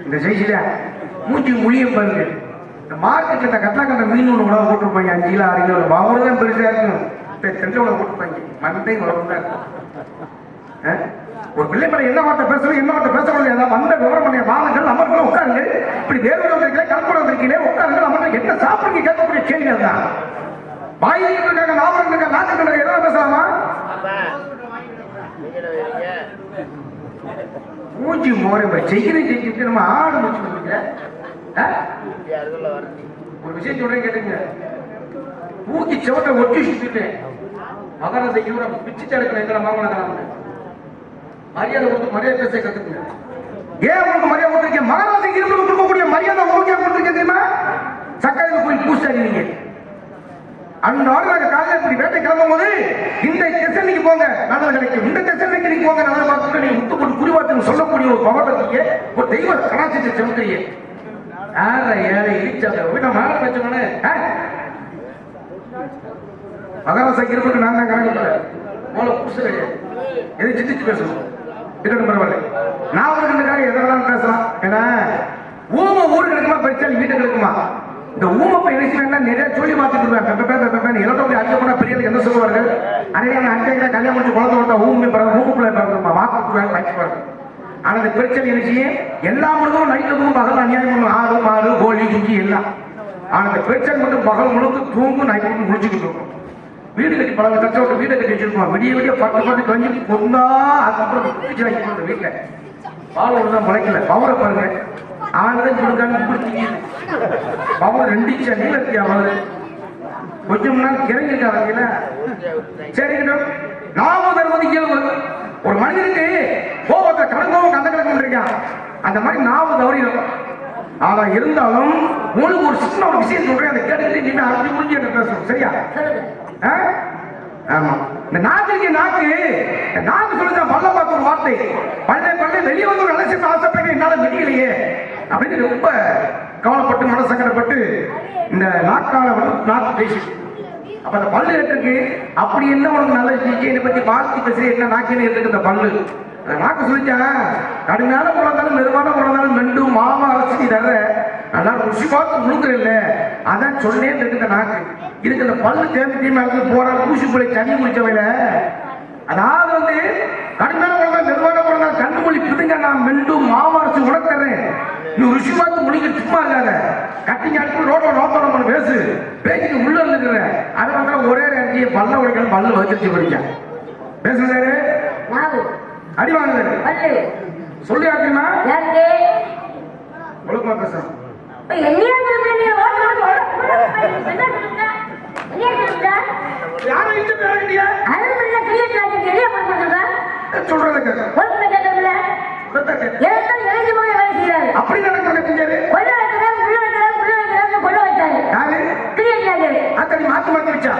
இந்த செய்தியில மூச்சு மொழியும் பாருங்க. இந்த மார்க்கெட்ல இந்த கட்டளை மீன் ஒண்ணு உணவு போட்டிருப்பாங்க, 5 கிலோ 6 கிலோ அவருதான் பெருசா இருக்கும். தென்னை உணவு போட்டிருப்பாங்க, மண்டை உணவு தான் இருக்கும். ஒரு பிள்ளை மேல என்ன வார்த்தை பேசுறது என்ன வார்த்தை பேசக்கூடாது, ஏதாவது வந்த விவரம் பண்ண வாதங்கள் அமர்கள் உட்காருங்க. இப்படி வேறு வந்திருக்கீங்களே கல்பனை வந்திருக்கீங்களே உட்காருங்க, அமர்கள் என்ன சாப்பிடுங்க கேட்கக்கூடிய கேள்விகள் தான். வாயிட்டு இருக்காங்க, நாவல் இருக்காங்க, நாட்டுக்கு இருக்காங்க, எதாவது பேசலாமா? மூஞ்சி மோரை செய்கிறேன் செஞ்சுட்டு நம்ம ஆடு முடிச்சு ஒரு விஷயம் சொல்றேன் கேட்டுங்க. மூக்கி செவட்டை ஒட்டி சுத்திட்டு மகராஜை பிச்சு தடுக்கணும். எங்களை மாமலாம் மரியாதை கொடுத்து மரியாதை பேச கத்துக்குங்க. ஏன் உங்களுக்கு மரியாதை கொடுத்துருக்கேன்? மகராஜை இரும்பு கொடுக்கக்கூடிய மரியாதை உங்களுக்கு கொடுத்துருக்கேன் தெரியுமா? சக்கரையில் போய் பூசாடி நீங்க அன்றாடு நாங்க காலையில் இப்படி வேட்டை கிளம்பும் போது இந்த திசைக்கு போங்க நல்லது கிடைக்கும், இந்த திசைக்கு நீங்க போங்க நல்லது பார்த்து நீங்க முத்து போட்டு குறிவார்த்தை சொல்லக்கூடிய ஒரு பவர்த்தீங்க, ஒரு தெய்வ கலாச்சாரத்தை செலுத்துறீங்க. ஏழை இடிச்சாங்க மேல வச்சோன்னு மகராசா இருப்புக்கு நான் தான் கணக்கு போல புதுசு கிடையாது. எதை சிந்திச்சு பேசணும் இருக்கட்டும் பரவாயில்ல. நான் இருக்கிறதுக்காக எதெல்லாம் பேசலாம். ஏன்னா ஊமை ஊருக்கு இருக்குமா படிச்சாலும் வீட்டுக்கு இருக்குமா? இந்த ஊமப்பை என்ன நிறைய சொல்லி பார்த்துட்டு எலக்ட்ரோபி அடிக்க போனா பெரிய என்ன சொல்லுவார்கள்? அன்றைக்கு அஞ்சு கல்யாணம் முடிச்சு குழந்தை கொடுத்தா ஊமுக்குள்ள வாக்குறாங்க வாங்கிப்பாரு. ஆனா இந்த பிரச்சனை நினைச்சியே எல்லா முழுதும் நைட்டுக்கும் பகல் அநியாயம் பண்ணும். ஆடு மாடு கோழி குஞ்சி எல்லாம். ஆனா இந்த பிரச்சனை மட்டும் பகல் முழுக்க தூங்கும், நைட்டு முடிச்சுக்கிட்டு இருக்கும். வீடு கட்டி பழங்க தச்ச விட்டு வீடை கட்டி வச்சிருக்கோம். விடிய விடிய 10 கஞ்சி பொந்தா அதுக்கப்புறம் பிடிச்சு வைக்கணும். வீட்டுல பால் தான் முளைக்கல பவரை பாருங்க. ஆனதான் கொடுக்கான்னு பிடிச்சிங்க பவர் 2 இன்ச்சா நீளத்தியா அவரு கொஞ்சம் நாள் கிறங்கிருக்காங்க. சரி நாம தருவது கேள்வி. ஒரு மனிதனுக்கு கோபத்தை கடந்தவங்க அந்த கணக்கு இருக்கான். அந்த மாதிரி நாம தவறிடும். ஆனா இருந்தாலும் உங்களுக்கு ஒரு சின்ன ஒரு விஷயம் சொல்றேன், அதை கேட்டுக்கிட்டு நீங்க அஞ்சு முடிஞ்சு என்ன பேசணும். சரியா? ஆமா. இந்த நாக்கு நாக்கு சொல்லுதான் பல்ல பார்த்த ஒரு வார்த்தை. பல்ல வெளியே வந்து ஒரு அலட்சியத்தை ஆசைப்பட்டு என்னால முடியலையே அப்படின்னு ரொம்ப கவலைப்பட்டு மனசங்கடப்பட்டு இந்த நாக்கால நாக்கு பேசி அப்ப அந்த பல்லு இருக்கு. அப்படி என்ன உனக்கு நல்ல இதை பத்தி வாழ்த்து பேசுறேன், என்ன நாக்கினே இருக்கு இந்த பல்லு. நாக்கு சொல்லிச்சான், கடுமையான குழந்தாலும் மெதுவான குழந்தாலும் மெண்டு மாமா அலசி தர நல்லா ருசி பார்த்து முழுக்கிற இல்ல அதான் சொன்னேன் இருக்கு. இந்த நாக்கு இருக்கு இந்த பல்லு தேம்பி போற பூசி போல தண்ணி குடிச்சவையில அதாவது வந்து கடுமையான குழந்தை மெதுவான குழந்தை கண்ணு மொழி பிதுங்க நான் மெண்டு மாமா அரைச்சு உடக்கிறேன். நீ ருசி பார்த்து முடிக்க சும்மா இருக்காத. கட்டிங்க அடிச்சு ரோட்ல ரோட்டோட பேசு பேசிட்டு உள்ள இருந்துக்கிற அது வந்து ஒரே அடிச்சு பல்ல உடைக்கணும். பல்லு வச்சிருச்சு படிக்க பேசுறாரு அடி வாங்குறாரு சொல்லி ஆக்குமா ஒழுக்கமா பேசுறோம். சொல்றத அப்படி நடக்க மாத்தி மாத்தி வச்சா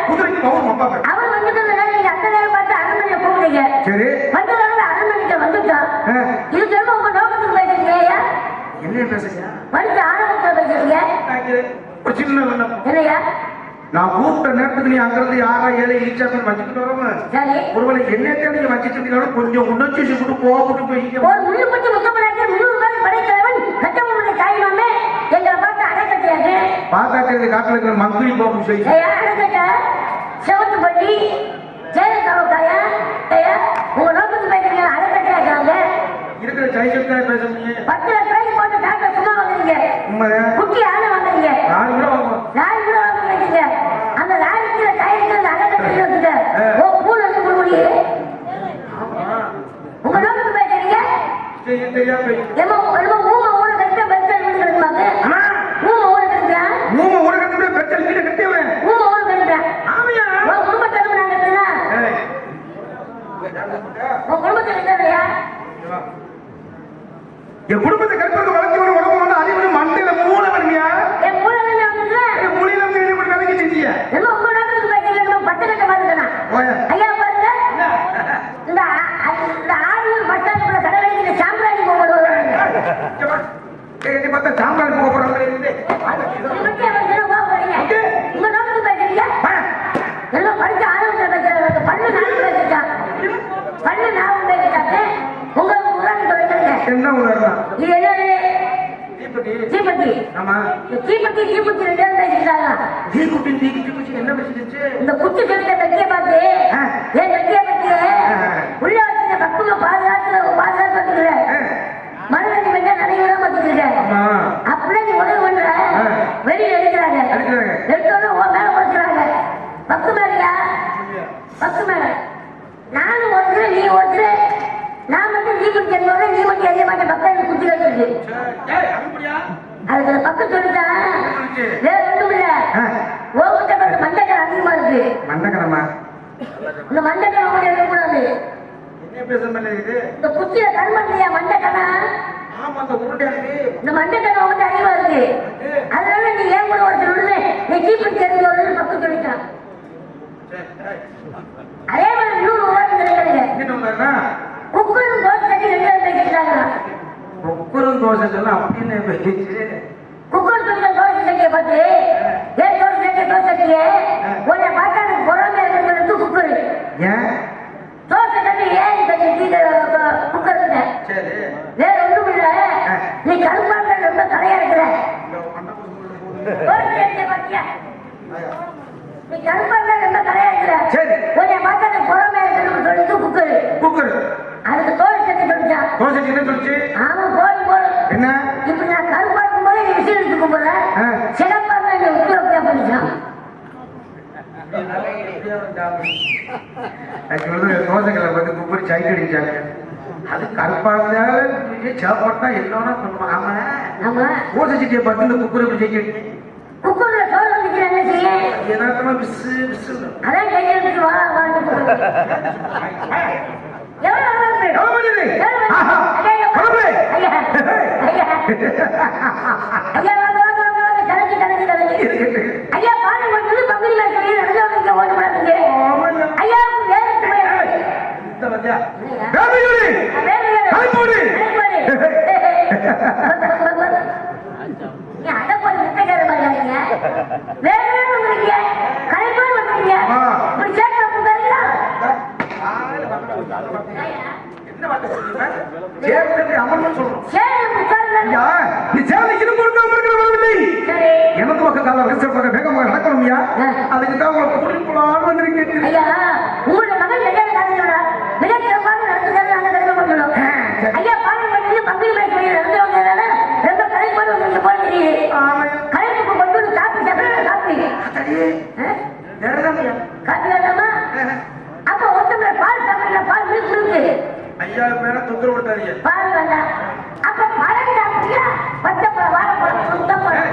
குதிரைக்கு பவுன் அவர் வந்துட்டு அந்த நேரம் பார்த்து அரண்மனையில போகிறீங்க. சரி வந்ததால அரண்மனைக்கு வந்துட்டா இது திரும்ப உங்க நோக்கத்துக்கு பேசுறீங்க. என்ன பேசுறீங்க? வந்து ஆரம்பத்தில் பேசுறீங்க. ஒரு சின்ன என்னையா நான் கூப்பிட்ட நேரத்துக்கு நீ அங்கிருந்து யாரா ஏழை இடிச்சாப்பன் வச்சுக்கிட்டு வரவன் ஒருவேளை என்னத்தை நீங்க வச்சுட்டு இருந்தீங்கன்னா கொஞ்சம் உணர்ச்சி கூட போட்டு போய் ஒரு முள்ளுப்பட்டு முத்தப்படாது 300 ரூபாய் படைத்தவன் கட்டமுடைய தாய்மாமே எங்களை பார்த்து அடைக்கட்டியாது பார்த்தா தெரிஞ்சு காட்டில் இருக்கிற மங்குடி போகும் செய்ய அடைக்கட்ட செவத்து பட்டி ஜெயலலிதாவுக்காயா உங்க நோக்கத்துக்கு பேசுறீங்க அடைக்கட்டியாக்காங்க இருக்கிற சைக்கிள் பேசுறீங்க 10 லட்ச ரூபாய்க்கு போட்டு டாக்டர் சும்மா வாங்குறீங்க. குட்டி ஆளை வாங்குறீங்க. லாரி கூட வாங்குறீங்க. அந்த லாரிக்கு டயருக்கு அடைக்கட்டி வச்சுட்டு பூல் வச்சு கொடுக்குறீங்க. உங்க நோக்கத்துக்கு பேசுறீங்க என் குடும்பத்தை கற்பனை வளர்த்து ஒரு உடம்பு வந்து அதே மாதிரி மண்டையில மூளை வருவியா மூலையில விலைக்கு செஞ்சியா பத்து கட்ட மாதிரி ஐயா பாருங்க இந்த ஆறு பட்டாளி கடலை சாம்பிராணி பார்த்தா சாம்பிராணி போக போறாங்க எல்லாம் படிச்சு ஆரம்பிச்சு பல்லு நாள் பேசிட்டான் பல்லு நான் பேசிட்டாங்க தீப்பெட்டி. ஆமா. தீப்பெட்டி ரெண்டு பேரும் பேசிட்டாங்க. தீக்குச்சி என்ன பேசிடுச்சு? இந்த குச்சி சொல்லிட்ட வெட்டிய பார்த்து ஏன் வெட்டிய பத்தி உள்ள வச்சு பக்குவ பாதுகாத்து வந்துருக்க. மறுபடியும் வெட்ட நடைபெறாம வந்துருக்க. அப்படியே நீ உதவி பண்ற வெளியில எடுக்கிறாங்க. எடுத்தோன்னு மேல கொடுக்குறாங்க. பக்கு மேலையா? பக்கு மேல நானும் ஒருத்தர் நீ ஒருத்தர். நான் மட்டும் தீப்பெட்டி தெரிஞ்சோட நீ மட்டும் எரிய மாட்டேன். பக்கம் குச்சி வச்சிருக்கு. அதுக்கு பக்கம் சொல்லிட்டான் வேற ஒண்ணும் இல்ல. ஓகிட்ட கொஞ்சம் மண்டக்கரை அதிகமா இருக்கு. மண்டக்கரமா? இந்த மண்டக்கரை கூட இருக்கக்கூடாது. இந்த குச்சியில கரும இல்லையா மண்டக்கணா? இந்த மண்டக்கணை வந்து அதிகமா இருக்கு. அதனால நீ ஏன் கூட ஒருத்தர் விடுது நீ தீப்பெட்டி தெரிஞ்ச பக்கம் சொல்லிட்டான். அதே மாதிரி இன்னொரு உதாரணம் கிடைக்கிறது. குக்கரும் தோசை கட்டி ரெண்டு பேசிட்டாங்க. குக்கரும் தோசை சொல்ல அப்படின்னு குக்கர் சொல்ல தோசை சட்டியை பார்த்து ஏன் தோசை சட்டியே உன்னை பார்த்தா எனக்கு பொறாமையா இருக்கிறது குக்கர். ஏன் தோசை சட்டி ஏன் குக்கர் வேற ஒன்றும் இல்ல. நீ கருப்பாங்க ரொம்ப தலையா இருக்கிற. தோசை சட்டியை பார்த்தியா? நீ கருப்பாங்க ரொம்ப தலையா இருக்கிற. உன்னை பார்த்தா எனக்கு பொறாமையா இருக்கிறது சொல்லிட்டு குக்கர். அதுக்கு தோசை சட்டி சொல்லிட்டான். தோசை சட்டி என்ன சொல்லிச்சு? ஆமா போய் என்ன இப்ப நான் கருப்பாக்கும் போது நீ விசில் எடுத்து கும்பிடுற. சிறப்பாக நீ உத்தியோகத்தையா பண்ணிக்கலாம். தோசைகளை வந்து குப்பரி சைட் அடிச்சாங்க. அது கருப்பாக சாப்பாட்டா எல்லோரும் பண்ணுவாங்க. ஆமா ஆமா தோசை சட்டியை பார்த்து இந்த குக்கர் எப்படி சைட் அடிச்சு குக்கர்ல சோறு வந்துச்சு என்ன செய்ய? யதார்த்தமா விசு விசு அதான் கையை எடுத்து வா ஐயா பாடு வந்து பகுதி ஐயா அடப்போது முட்டைக்கார மாதிரி வேற வந்துருக்கீங்க கலைப்போது வந்துருக்கீங்க இப்படி சேர்த்து வந்துருக்கீங்களா? எனது பக்கம் கால பக்கம் வேகமாக நடக்கணும்யா. அதுக்கு தான் உங்களை கூட்டிட்டு போலான்னு வந்திருக்கேன். ஐயா உங்களுடைய மகன் மிக சிறப்பாக நடத்துகிறாரு. அந்த கருமை கொண்டுள்ளோம். ஐயா பாடல் பங்குனி மேற்கொள்ள நடந்து வந்ததால ரொம்ப கலைப்போடு வந்து போல தெரியுது. கலைப்புக்கு கொண்டு காப்பி சாப்பிட காப்பி காப்பி வேண்டாமா? அப்ப ஒருத்தவங்க பால் சாப்பிடல பால் மில்க் இருக்கு. ஐயா பேர தொந்தரவு கொடுத்தாதீங்க. பால் வேண்டாம். அப்ப பழம் சாப்பிட்டீங்களா? பச்சை பழம் வாழைப்பழம் சுத்தப்பழம்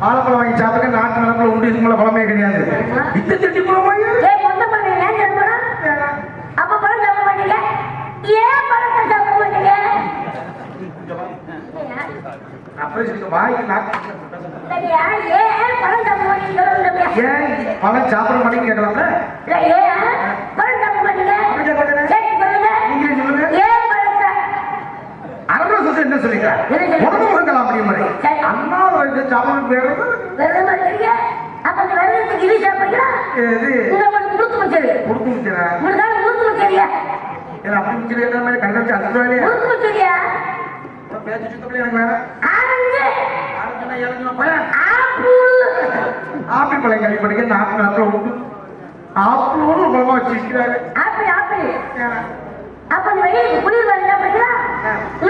வாழைப்பழம் வாங்கி சாப்பிட்டு நாட்டு நிலப்பழம் உண்டு. இதுக்குள்ள பழமே கிடையாது. இத்த திட்டி பழமா? மொத்த பழம் ஏன் சாப்பிடணும்? அப்ப பழம் சாப்பிட மாட்டீங்க? ஏன் பழத்தை சாப்பிட மாட்டீங்க? வாய்க்கு நாட்டு ஏன் பழம் சாப்பிட மாட்டீங்க? ஏன் பழம் சாப்பிட மாட்டேன்னு கேட்கலாம்ல? ஏன் பழம் சாப்பிட மாட்டீங்க? நீங்களே சொல்லுங்க. ஏன் பழத்தை அரபு சொசை என்ன சொல்லிக்கிறார்? உடம்பு முகங்கலாம் அப்படி மாதிரி அண்ணா வந்து சாப்பிட பேருந்து வெள்ளமா இருக்கீங்க. அப்ப அந்த வெள்ளத்துக்கு இது சாப்பிடுறீங்களா? உங்களுக்கு முழுத்து வச்சது முழுத்து வச்சுறா உங்களுக்கு முழுத்து வச்சரியா? அப்படி வச்சுருக்கிற மாதிரி கண்டச்சு அந்த வேலையா முழுத்து வச்சரியா? பேச்சு சுத்தப்படி எனக்கு வேணும். ஆப்பிள் பழம் கழிப்படிக்க நாட்டு நாட்டில் உண்டு. ஆப்பிளோடு ஒரு பழமா வச்சிருக்கிறாரு. ஆப்பிள் ஆப்பிள் அப்ப அந்த வெயிலுக்கு குளிர் வரல அப்படிங்களா?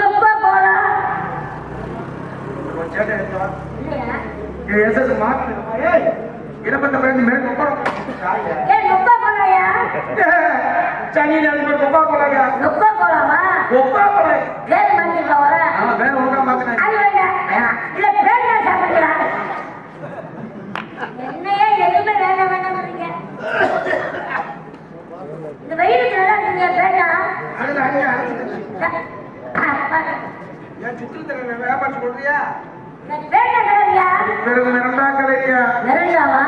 ரொம்ப போலாம் இருபத்த பேருந்து மேற்கு ஏன் நொப்பா போலாயா? சனியில் அது மாதிரி நொப்பா போலாயா? நொப்பா போலாமா? நொப்பா போல வேறு மந்திரிக்கா வர வேற ஒழுங்கா பார்க்கணும். அது வேண்டாம். இல்ல பேண்டா சாப்பிடுங்களா? என்னையே எதுவுமே வேண்டாம் வேண்டாம்ன்றீங்க. இந்த வெயிலுக்கு நல்லா இருக்கீங்க பேண்டா. அதுல அங்கே ஏன் சுற்றுலா வியாபாரம் சொல்றியா? பேண்டா கலரியா? பிறகு மிரண்டா கலையா? மிரண்டாவா?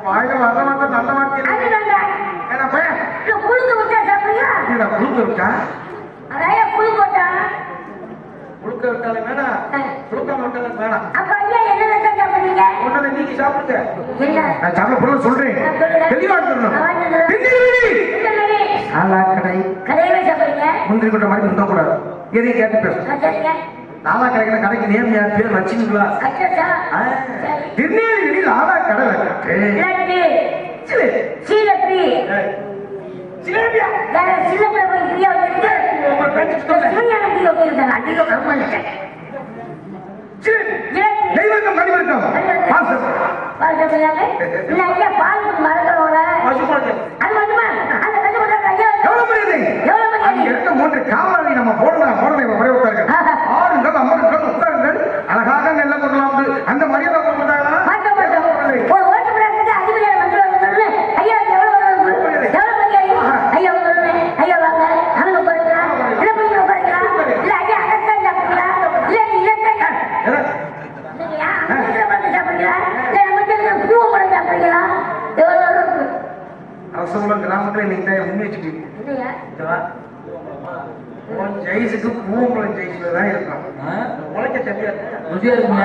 வாயில வர மாட்டேன் நல்ல மாட்டேன். அது வேண்டாம். ஏன்னா பையன் இல்ல புழுக்கு விட்டா சாப்பிடுறீங்களா? புழுக்க இருக்கா? அதையா புழு போட்டா புழுக்க விட்டாலும் வேணாம், புழுக்காம விட்டாலும் வேணாம். அப்ப ஐயா என்ன வேண்டாம் சாப்பிடுறீங்க? ஒன்னதை நீங்க சாப்பிடுங்க. என்ன நான் சாப்பிட பொருள் சொல்றேன். தெளிவா இருக்கணும். கடையில கடை சாப்பிடுறீங்க? முந்திரி கொட்ட மாதிரி முந்தக்கூடாது. எதையும் கேட்டு பேசும் சரிங்க. லாலா கடைக்கிற கடைக்கு நேம் யார் பேர் வச்சுங்களா அச்சச்சா. சரி. திருநெல்வேலி லாலா கடை வைக்கட்டு லட்டு. சிலே சீலப்பி. சிலேபியா வேற சிலப்பி போய் பிரியா வந்து சுமையான பிரியா போயிருக்காங்க. அதிக கர்மாங்க சிலேபி ஜிலேபி. நெய்வர்க்கம் கனிவர்க்கம் பாசம் பால் சாப்பிடுறாங்க. இல்ல ஐயா பால் மறக்கிறவங்கள பசுபால் அது மட்டுமா அந்த கண்டு போட்டாங்க ஐயா. எவ்வளவு மரியாதை எவ்வளவு அங்க மரியாதை. இருக்க மூன்று காவலாளி நம்ம போடணும் ஒரே உட்காருங்க ஆறுங்கள் அமருங்கள் உட்காருங்கள் அழகாக நெல்ல கொள்ளலாம் அந்த மரியாதை கொடுத்தாங்களா மாட்டோம் மாட்டோம். ஒரு ஓட்டு பிள்ளைக்கு அதிபதியாக வந்துருவாங்க. ஐயா எவ்வளவு எவ்வளவு மரியாதை. ஐயா வந்து ஐயா வாங்க அங்க போறீங்களா இல்ல போய் உட்காருங்களா இல்ல ஐயா அகத்தான் சாப்பிடுங்களா இல்ல நீ இல்லத்தான் இல்லையா அங்கே வந்து சாப்பிடுங்களா இல்ல நம்ம பூவை பழம் சாப்பிடுங்களா எவ்வளவு அரசகுலம் கிராமத்துல நீங்க உண்மை வச்சுக்கீங்க இல்லையா ஜெயிஸுக்கு பூங்குளம் ஜெயிச்சுல தான் இருக்கும் உழைக்க சரியா ருசியா இருக்குங்க.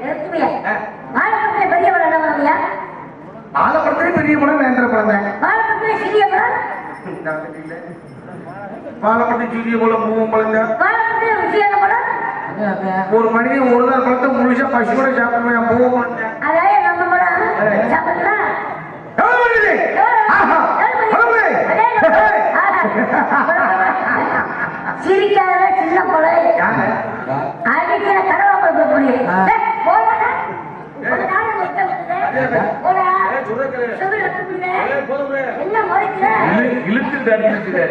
நிறுத்துவியா வாழைப்பழத்துல பெரிய பழம் என்ன பண்ணுவியா ஆலப்படத்திலே பெரிய படம் நேந்திர படம் தான் வாழைப்பழத்துல சிறிய பழம் பாலப்பட்டி சிறிய பழம் பூவும் பழம் தான் வாழைப்பழத்துல ருசியான பழம் ஒரு மனிதன் ஒரு நாள் பழத்தை முழுசா பசுவோட சாப்பிடுவேன் பூவும் பழம் தான் அதாவது நம்ம பழம் சாப்பிடலாம். சிரிக்காத சின்ன கொலை அடிக்கிற கடவாப்பழ புரியும் என்ன முறைக்கிற இழுத்துட்டு அடிச்சுட்டு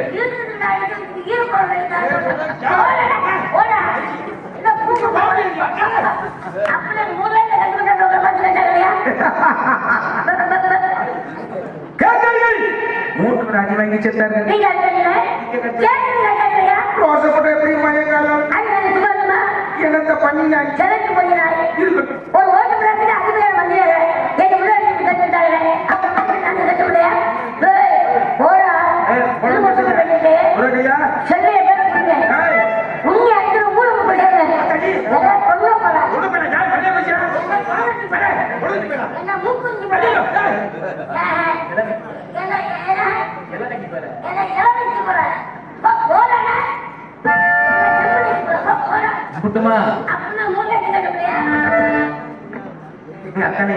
மூன்று ராஜி வாங்கி செத்தார்கள் நீங்க ரோசப்பட்ட எப்படி மயங்காலம் என்னத்த பண்ணினாங்க செலக்ட் பண்ணினாய் இருக்கட்டும் ஒரு ஓட்டு பிள்ளைக்கு அதுவே வந்தியாரு எங்க முன்னாடி கட்டுட்டாங்க அப்புறம் நாங்க கட்ட முடியா போடா உரகையா சென்னையை பேர் பண்ணுங்க உண்மை அஞ்சு ஊருக்கு போயிட்டாங்க கொல்ல போலாம் என்ன மூக்குஞ்சி புட்டுமா அப்படின்னா மூட்டை கட்ட முடியா அத்தனை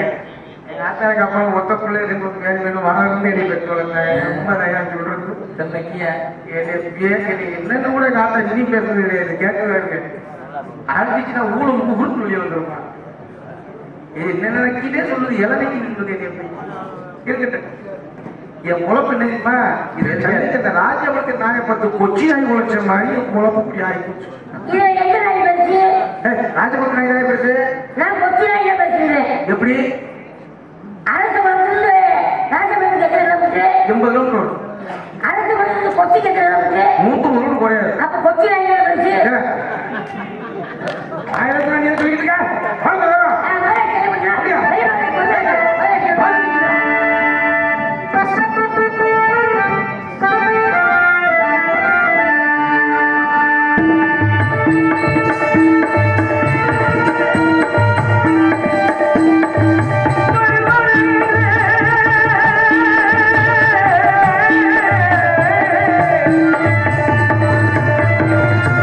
எங்க ஆத்தாருக்கு அப்புறம் மொத்த பிள்ளை இருக்கு வேணும் வளர்ந்து எடி பெற்று வளர்ந்தேன் ரொம்ப தயார் சொல்றது தன்னைக்கிய என்னன்னு கூட காத்தா இனி பேசுறது கிடையாது கேட்கவே இருக்கு அடிச்சுன்னா ஊழல் முகூர்த்து வெளியே வந்துருமா இது என்ன நினைக்கிட்டே சொல்லுது இளநிக்கு நின்றது எப்படி இருக்கட்டும் என் முளப்பு என்னமா இது சந்திக்க இந்த ராஜபலத்தை நாயை பார்த்து கொச்சி நாய் உழைச்ச மாதிரி முளப்பு இப்படி ஆகி போச்சு இது எந்த நாய் பேசு ராஜபலத்து நாய் தானே பேசு நான் கொச்சி நாய் தான் பேசுறேன் எப்படி அரசு வளர்ந்து ராஜபலத்துக்கு எத்தனை கிலோமீட்டர் 80 கிலோமீட்டர் வரும் அரசு வளர்ந்து கொச்சிக்கு எத்தனை கிலோமீட்டர் 100 கிலோமீட்டர் குறையாது அப்ப கொச்சி நாய் தான் பேசு ஆயிரத்தி நான் சொல்லிட்டு இருக்கேன் வாங்க நான் வேலை செய்ய மாட்டேன் ஆ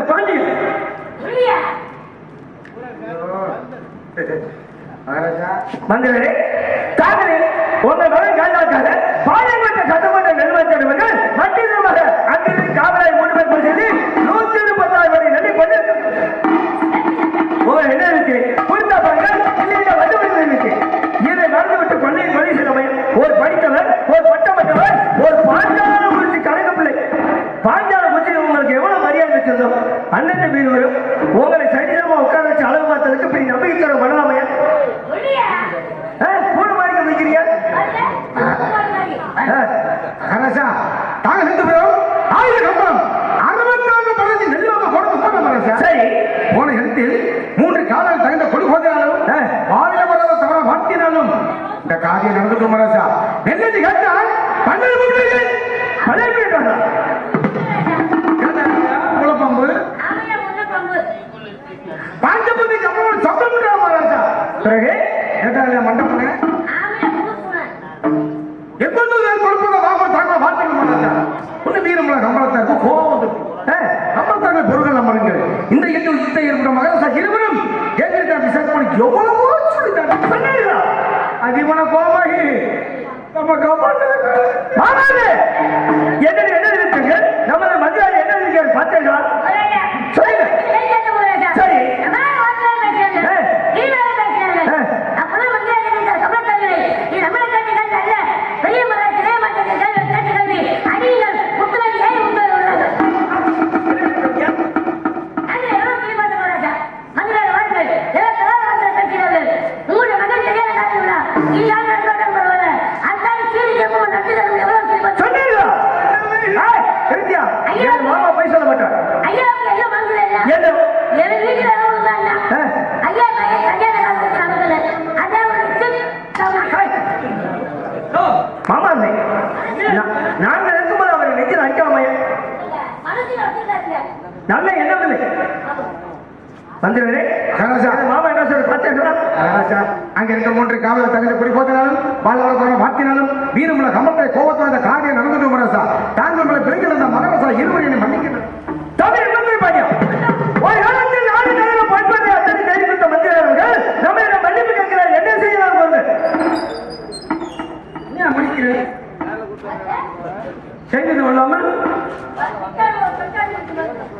இந்த பாண்டியன் இல்லையா மகாராஜா மந்திரரே தாங்களே உங்கள் மகன் காண்டாக்காக பாளையங்கோட்டை சட்டமன்ற நிர்வாகிகள் மத்தியமாக அங்கிருந்து காவலாய் 3 பேர் குறித்து 130,000 வரை நன்றி கொண்டு உங்கள் என்ன இருக்கு குறித்தா பாருங்கள் இல்லையா வந்து இருக்கு இதை மறந்துவிட்டு கொள்ளையின் வழி சிலமையில் ஒரு படித்தவர் ஒரு பட்டமற்றவர் ஒரு பாஞ்சால குறித்து கணக்கு பிள்ளை பாஞ்சால குறித்து உங்களுக்கு எவ்வளவு மரியாதை வச்சிருந்தோம் அண்ணன் வீரரும் உங்களை சரிசமா உட்கார வச்சு அளவு பார்த்ததுக்கு இப்படி நம்பிக்கை தர பண்ணலாமையா இல்லையா பூனை மாதிரி வைக்கிறீங்க மகாராஜா தாங்கள் சென்று போயோம் 1000 கம்பளம் 64 பகுதி நெல்வாக கொடுத்து போன மகாராஜா சரி போன இடத்தில் 3 காலால் தகுந்த கொடி போதினாலும் வாழில வராத தவற மாட்டினாலும் இந்த காரியம் நடந்துட்டு மகாராஜா நெல்லி கேட்டால் 12 முட்டைகள் குளப்பம்பு ஆமையா முன்ன பம்பு பாஞ்சபதி கம்பளம் சொந்தம் மகாராஜா பிறகு கேட்டால மண்டபம் ஆமையா முன்ன எப்பொழுது கொடுப்பத வாங்க தாங்க வார்த்தைகள் மகாராஜா ஒண்ணு வீரமுள்ள கம்பளத்தாருக்கு கோபம் வந்துடும் கம்பளத்தாங்க பொருட்கள் நம்புங்கள் இந்த எட்டு யுத்தம் ஏற்பட்ட மகாராஜா இருவரும் கேட்கிற விசாரணை எவ்வளவோ சொல்லிட்டாங்க அதிகமான கோபாகி நம்ம கம்பளத்துக்கு மாறாது என்ன இருக்குங்க நம்ம மதியாரி என்ன இருக்காரு பார்த்தீங்களா சொல்லுங்க சரி சொன்னீங்களா கிருத்தியா என் மாமா போய் சொல்ல மாட்டார் என்ன மாமா இல்லை நாங்கள் இருக்கும்போது அவரை நெஞ்சில் அடிக்காமையா நல்ல எண்ணம் இல்லை மந்திரரே மாமா என்ன சொல்ற பார்த்தீங்களா அங்க இருக்க 3 காவல் தகுந்த கொடி போதினாலும் வாழ்வாளர் மாற்றினாலும் வீரமுள்ள கம்பளத்தை கோபத்தோட இந்த காரியம் நடந்துட்டு மகாராஜா தாங்கள் உங்களை பிறகு அந்த மகாராஜா இருவரையும் மன்னிக்கணும் தமிழ் என்ன பாடியா ஒரு காலத்தில் நாடு நகர பண்பத்தை அத்தனை தெரிவித்த மந்திரர்கள் நம்ம மன்னிப்பு கேட்கிறார் என்ன செய்யலாம் போது ஏன் மன்னிக்கிறேன் செய்தது கொள்ளாமல்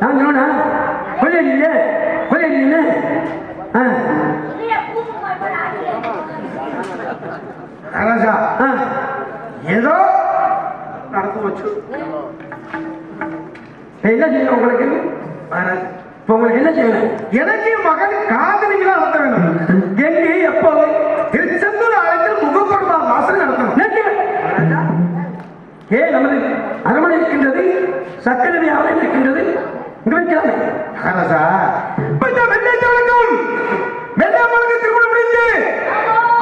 நான் சொன்னா கொள்ளையில மகாராஜா ஏதோ நடந்து வச்சு என்ன செய்யணும் உங்களுக்கு மகாராஜ் இப்ப உங்களுக்கு என்ன செய்யணும் எனக்கு மகன் காதலிகளா நடத்த வேண்டும் எங்கே எப்போ திருச்செந்தூர் ஆலயத்தில் முகப்பெருமா வாசல் நடத்தணும் ஏன் நமது அரமனை இருக்கின்றது சக்கரவி ஆலயம் இருக்கின்றது இங்க வைக்கலாமே மகாராஜா வெள்ளைத்தவனுக்கும் வெள்ளாமலுக்கு திருமணம் முடிந்து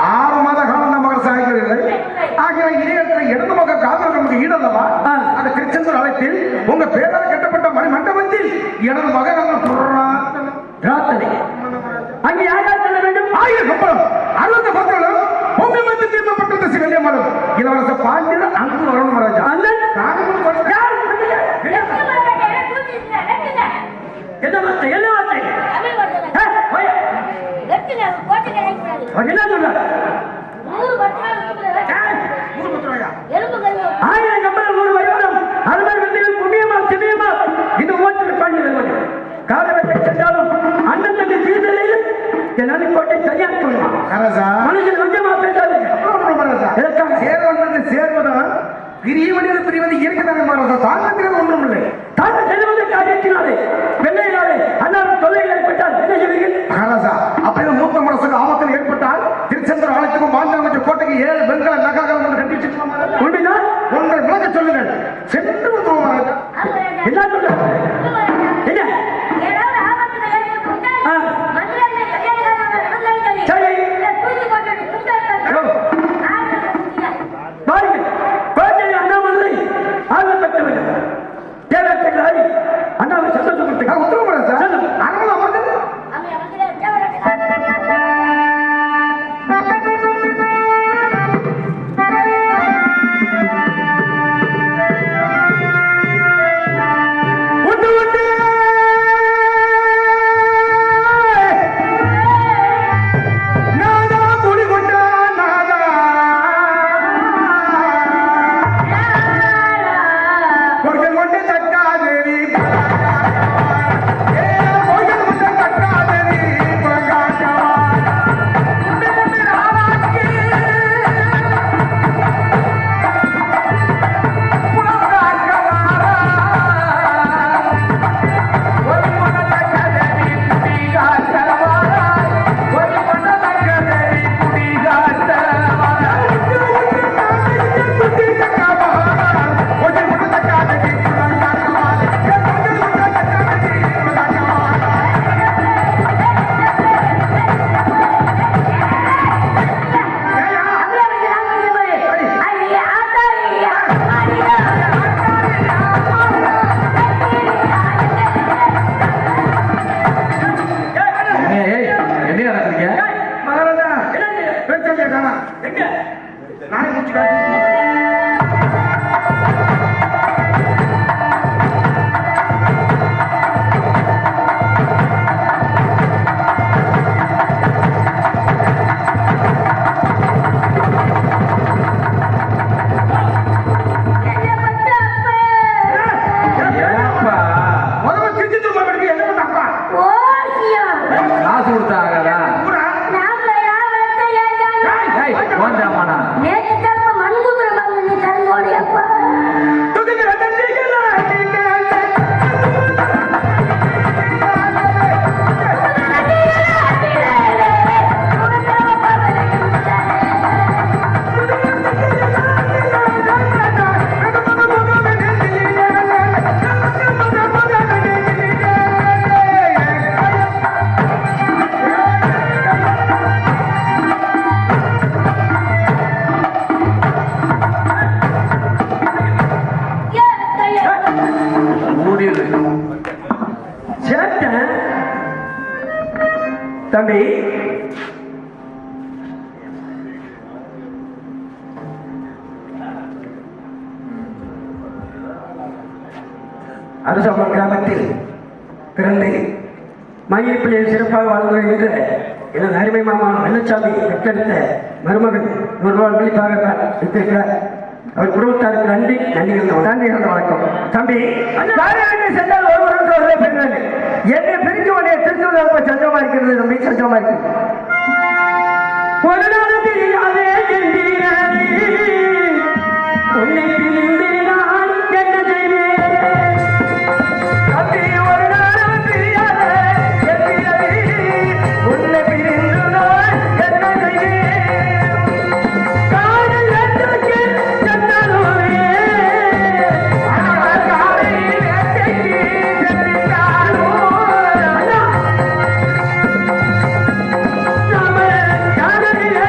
6 மாத காலம் தான் மகன் சாய்கிறீர்கள் ஆகிய இதயத்தில் இடது முக காதல் நமக்கு ஈடல்லவா அந்த திருச்செந்தூர் ஆலயத்தில் உங்க பேரால் கட்டப்பட்ட மணி மண்டபத்தில் எனது மகன் ராத்தனை அங்கே யார் சொல்ல வேண்டும் 1000 கம்பளம் 60 பத்திரம் உங்கள் மீது தீர்க்கப்பட்ட சிவல்யமலம் இளவரச பாண்டியன் அங்கு வரணும் மகாராஜா அண்ணன் யார் என்ன வார்த்தை என்ன வார்த்தை என்ன சொல்ற 1000 கம்பளம் 100 வருடம் அறுவர் விந்தைகள் புண்ணியமா திண்ணியமா இந்த ஓட்டில் பாண்டி வருவது காலகட்டை சென்றாலும் அண்ணன் தம்பி தீர்தலையில் என் கோட்டை சரியாக சொல்லுவான் மனுஷன் கொஞ்சமா பேசாதீங்க சேர்வதான் பிரியவனில் பிரிவது இயற்கைதானே மகாராஜா தாங்கத்திற்கு ஒன்றும் இல்லை தாங்கள் செல்வது காரியத்தினாலே வெள்ளையினாலே அண்ணாவின் தொல்லையில் ஏற்பட்டால் என்ன செய்வீர்கள் மகாராஜா அப்படி மூத்த முரசுக்கு ஆபத்தில் ஏற்பட்டால் திருச்செந்தூர் ஆலயத்துக்கும் மாஞ்சாங்கச்சு கோட்டைக்கு 7 பெண்களை நகாகம் என்று கட்டி வச்சுக்கலாம் உண்மைதான் ஒன்றை விளக்க சொல்லுங்கள் சென்று வந்துருவோம் மகாராஜா என்ன சொல்ற என்ன சரி பாருங்கள் குழந்தை அண்ணாமலை ஆர்வம் பெற்றவர்கள் தேவையற்ற அண்ணாவை சந்தோஷப்படுத்த உத்தரவு மகாராஜா அரமணம் அமர்ந்து நானே முடிச்சு காட்டு. ஏப்பா முதல்ல திருச்சி திரும்ப படிக்க என்ன பண்ண அப்பா ஓசியா காசு கொடுத்தாங்கடா ஊரா நாம யாவத்தை ஏன் ஏய் போண்டாமாடா நேத்து தரப்ப மண்குதிரை வாங்க நீ தரங்கோடி அப்பா தூக்கிட்டு ரத்தம் சீக்கிரம் ஓடிடு சேட்டன் தம்பி அரசம்பலம் கிராமத்தில் பிறந்து மயில்பிள்ளையில் சிறப்பாக வாழ்ந்து வருகின்ற எனது அருமை மாமா வெள்ளச்சாமி பெற்றெடுத்த மருமகன் ஒருவாள் விழிப்பாக வைத்திருக்கிறார். அவர் குடும்பத்தாருக்கு நன்றி நன்றிகள் வணக்கம். தம்பி காரியத்தை சென்றால் ஒருவருக்கு ஒருவரை பெறுகிறது. என்னை பிரிஞ்சு உடைய திருச்சூர் ரொம்ப சஞ்சமா இருக்கிறது. தம்பி சஞ்சமா இருக்கிறது. ஒரு நாள் தெரியாதே உன்னை பிரிந்து நான் என்ன செய்வேன் தம்பி ஒரு நாள் தெரியாதே உன்னை பிரிந்து நான் என்ன செய்வேன் காதல் என்றுக்கு சென்றாலுமே காலையில் வேட்டைக்கு சென்றாலும் காதலில்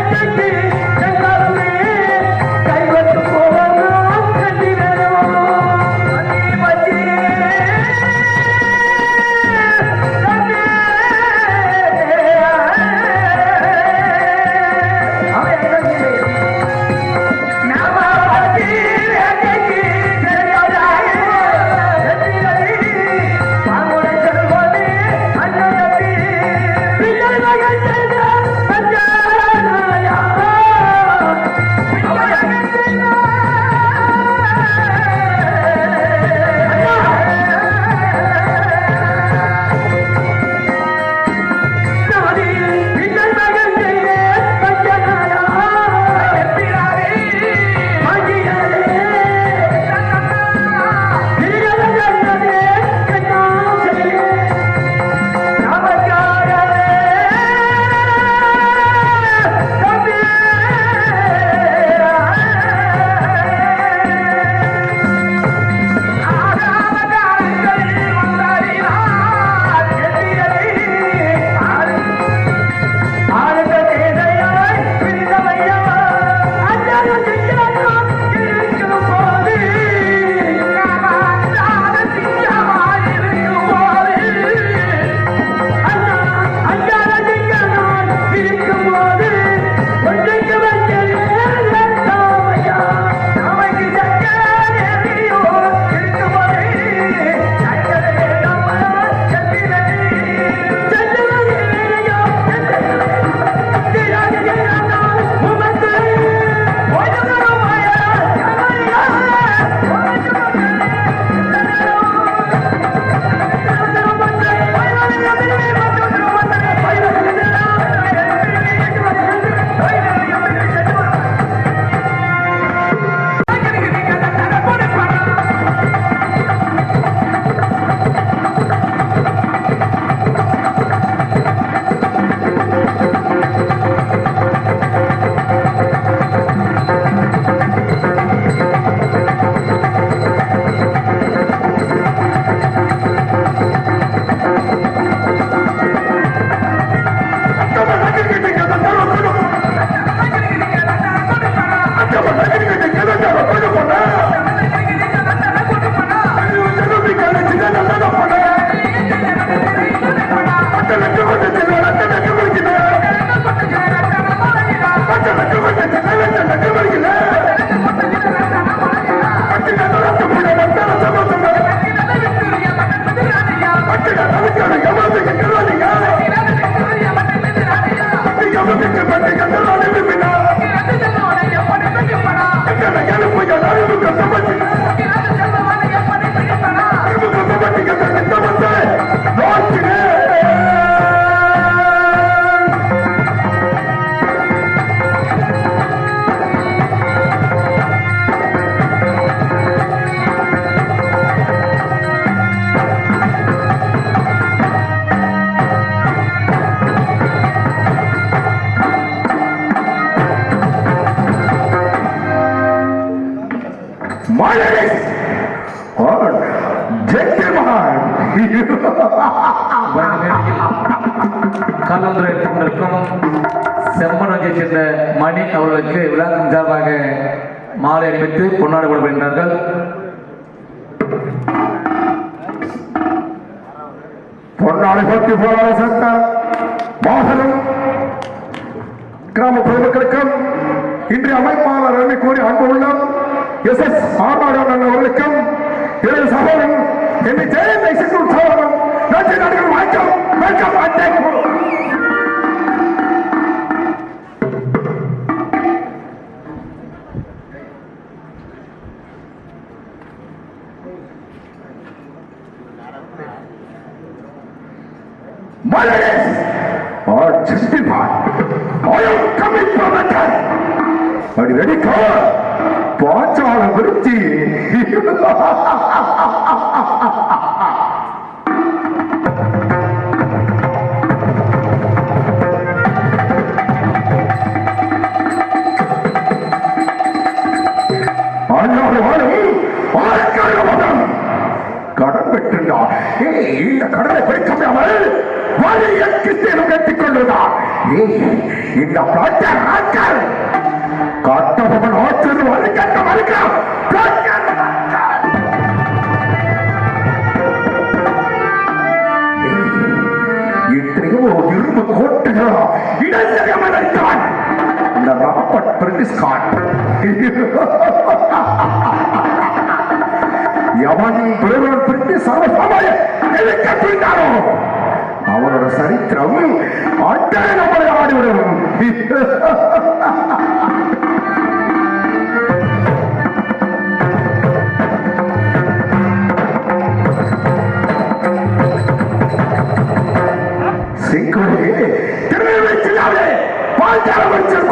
My ladies and gentlemen, கலந்துரைத்துக் கொண்டிருக்கும் செம்மனஞ்சை சேர்ந்த மணி அவர்களுக்கு விழாவின் சார்பாக மாலை அணிவித்து பொன்னாடு கொடுக்கின்றார்கள். பொன்னாடை போட்டி போராட சட்ட வாசலும் கிராம பொதுமக்களுக்கும் இன்றைய அமைப்பாளர் அருமை கூறி அன்பு உள்ளம் SS ஆர்மாடன் அவர்களுக்கும் எனது சகோதரன் என்னை ஜெயந்தை சிறு சகோதரன் நன்றி நடிகர் வணக்கம் வெல்கம் அண்டை My ladies and gentlemen, I am coming from the top. Are you ready, Kaur? Pachal Virti. கடன் பெற்றிருந்தார். இந்த கடனை குறைக்க முடியாமல் வழியை கிறிஸ்தியனும் கட்டிக் கொண்டுதான் இந்த பிளாட்டர் ஆட்கள் கட்டபொம்மன் ஆட்சி வழி கட்ட மறுக்கிறார். இத்தனையோ இரும்பு கோட்டைகளோ இடைஞ்செறியாமல் அளித்தான் இந்த ராபர்ட் பிரிட்டிஷ்கான். எவன் பெருவன் பிரிட்டிஷ் சர்வசமாய எதிர்க்க புரிந்தாரோ அவரோட சரித்திரம் அட்டை நம்மளை ஆடிவிடும்.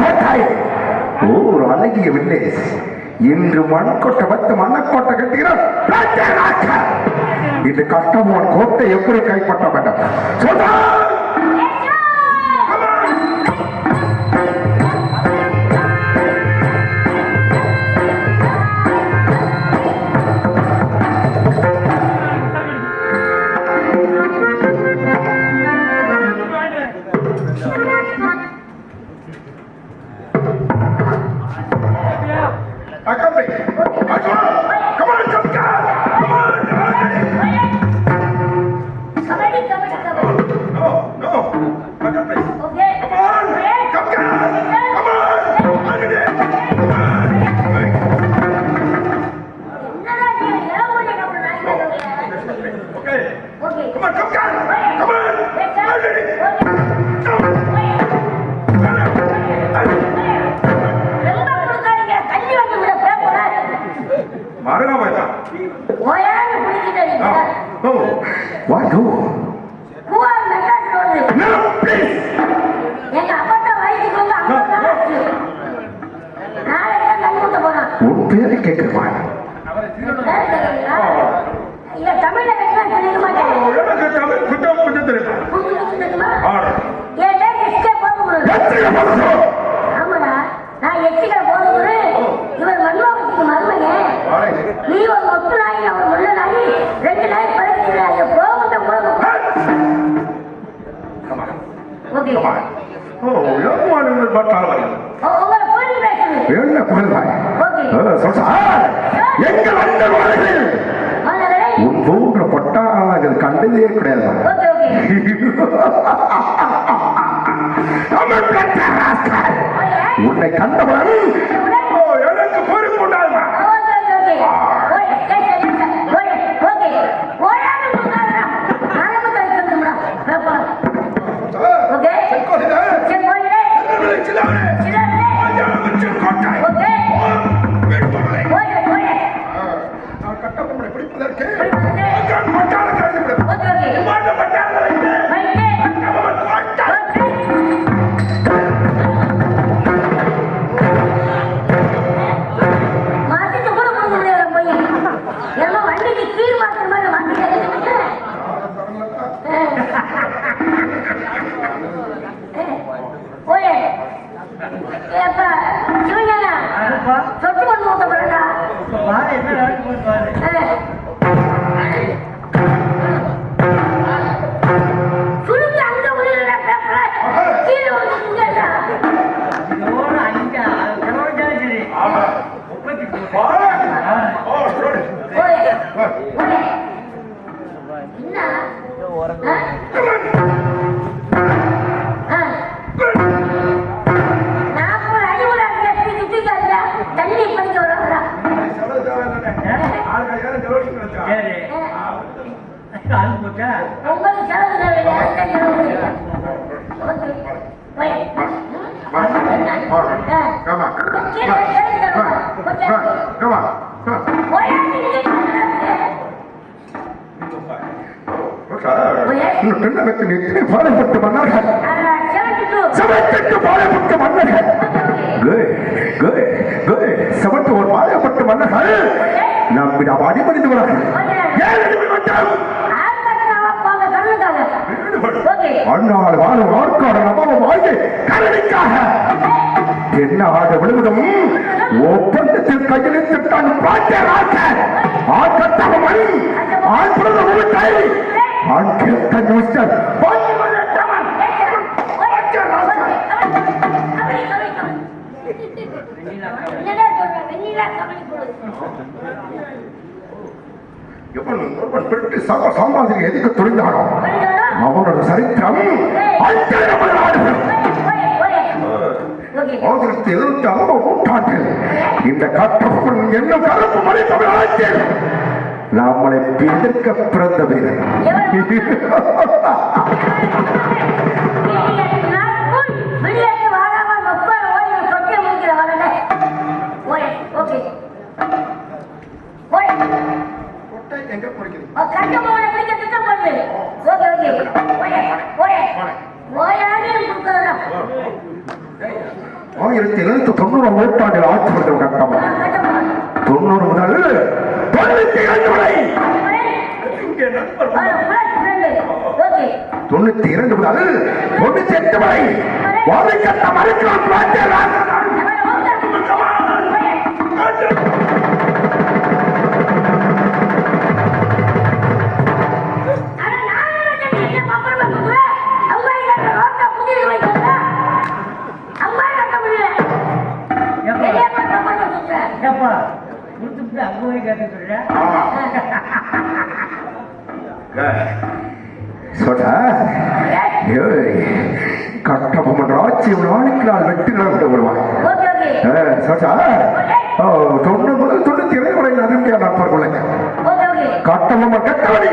கோட்டை ஓர் அழகிய வில்லேஜ். இன்று மண்கொட்டை பத்து மண்ணக்கோட்டை கட்டுகிறார். இந்த கட்டமோன் கோட்டை எப்படி கைப்பற்ற வேண்டும் சொல்றா. உன் பேரை கேட்கிறேன். என்ன கொள்வாய் எங்கள் அண்டவாளர்கள் உன் போன்ற பட்டாளர்கள் கண்டதே கிடையாது. உன்னை கண்டவன் எனக்கு பொறுப்பு உண்டாகுமா? கட்டபொம்மனை பிடிப்பதற்கு என்ன நாற்பது அடிவுல தண்ணி படிக்க வர்றாங்களா உங்களுக்கு செலவு தேவையில்லை பாளையப்பட்டு மன்னர்கள் 78 பாளையப்பட்டு மன்னர்கள் 71 பாளையப்பட்டு மன்னர்கள் நம்மிடம் அடிபணிந்து விடார்கள் அண்ணாள் வாழும் ஆட்கார நபம் வாங்கி கரணிக்காக என்ன ஆட விழுவதும் ஒப்பந்தத்தில் கையெழுத்திட்டான் பாட்டியராக ஆட்டத்தவ மணி ஆட்புறத உருட்டை ஆட்கேட்ட மிஸ்டர் சாம்பாதிரி எதுக்கு துணிந்தானோ அவனோட சரித்திரம் 1776 நூற்றாண்டில் இந்த கட்டப்பன் என்னும் கருப்பு மணி தமிழகத்தில் நம்மளை எதிர்க்க பிறந்த வீரர் எங்க போறீங்க 1790 நூற்றாண்டில் ஆட்சி பெற்ற கட்டமா 90 முதல் 92 வரை 92 முதல் 98 வரை வாழை கட்ட மறுக்கலாம் கட்டபொம்மன் ராஜ்யம் நாளுக்கு நாள் வெற்றி நடந்து வருவான் 90 முதல் 92 வரை நம்பிக்கையான நண்பர்களை கட்டபொம்மன் கட்டவனை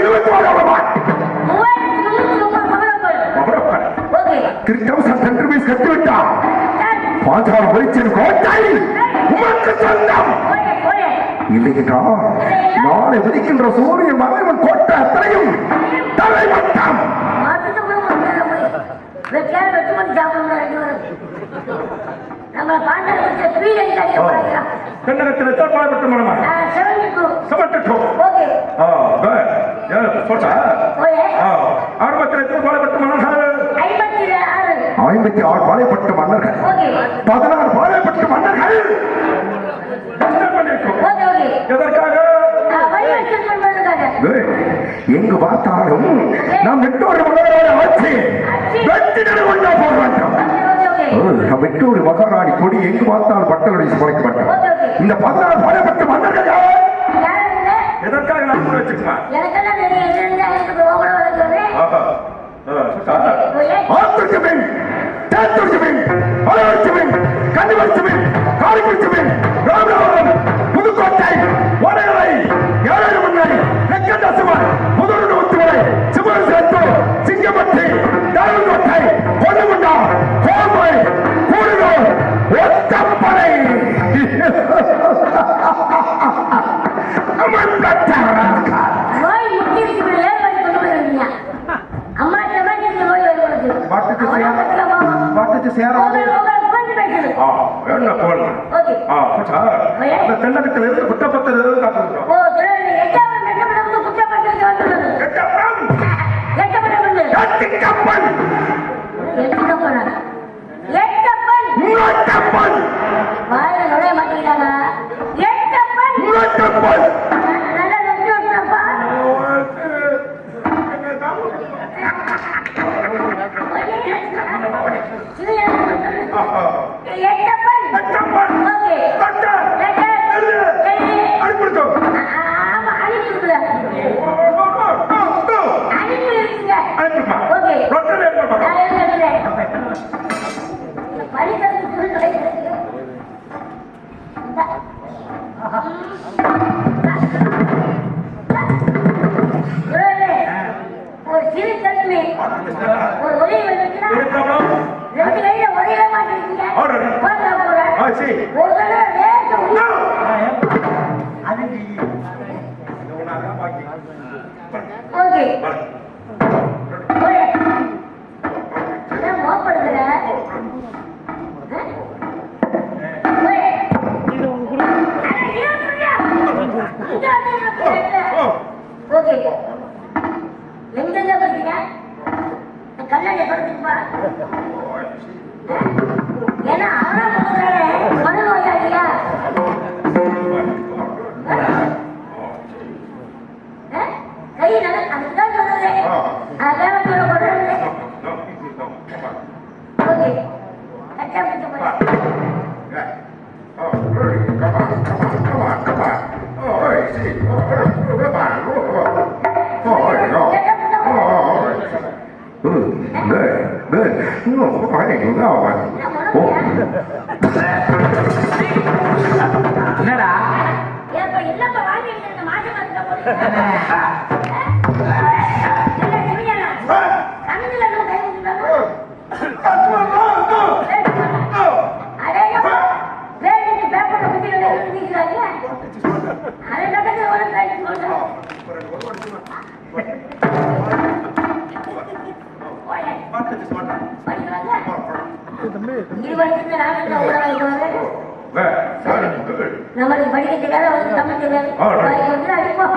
3000 கட்டிவிட்டார் பாஞ்சாலம் பரிச்சன் கோட்டை உமக்கு சொந்தம் இல்லையென்றால் நாளை விதிக்கின்ற சூரியன் மறைவன் கோட்டை அத்தனையும் தலைமட்டம் ஐம்பத்தி 6 பாளையப்பட்டு மன்னர்கள் 16 பாளையப்பட்டு மன்னர்கள் எங்கு பார்த்தாலும் நாம் விட்டோரு மகாராணி ஆட்சி வெற்றிட கொண்டா போக மாட்டோம் நாம் விட்டோரு மகாராணி கொடி எங்கு பார்த்தாலும் பட்டங்களை சமைக்க மாட்டோம் இந்த 16 பாளையப்பட்டு மன்னர்கள் எதற்காக நான் வச்சுக்கலாம் ஆத்திருச்சுவேன் தேர்த்துச்சுவேன் அலவரிச்சுவேன் கண்டுவரிச்சுவேன் காரிக்குறிச்சுவேன் ராமநாதபுரம் புதுக்கோட்டை வடகரை ஏழு முன்னை நெக்கண்டாசுவர் முதலூர் ஒத்துவரை சிவன் சேத்து சிங்கப்பட்டி தாழ்வுக்கோட்டை கொல்லுமுண்டா கோவை கூடுதோர் ஒத்தப்படை தென்னகத்தில் இருந்து குற்றப்பத்திர ஒரு சிறு தன்மை ஒரு ஒரே வந்துச்சுன்னா ரெண்டு கையில ஒரே மாட்டிருக்கீங்க ஒரு தடவை லேசா ஓகே மோப்படுத்துற ஓகே எங்கெங்க படிச்சீங்க கண்ணாடிய படுத்துப்பா ஏன்னா அவனா போடுறாரு மனநோயாளியா கை நல்ல அதுதான் சொல்றது அதான் சொல்லப்படுறது ஓகே கட்டா பிடிச்ச என்னடா ஏப்பா இல்லப்பா வாங்கி இந்த மாசம் நம்மளுக்கு படிக்க தெரியாத அவருக்கு தமிழ் தெரியாது அடிப்போம்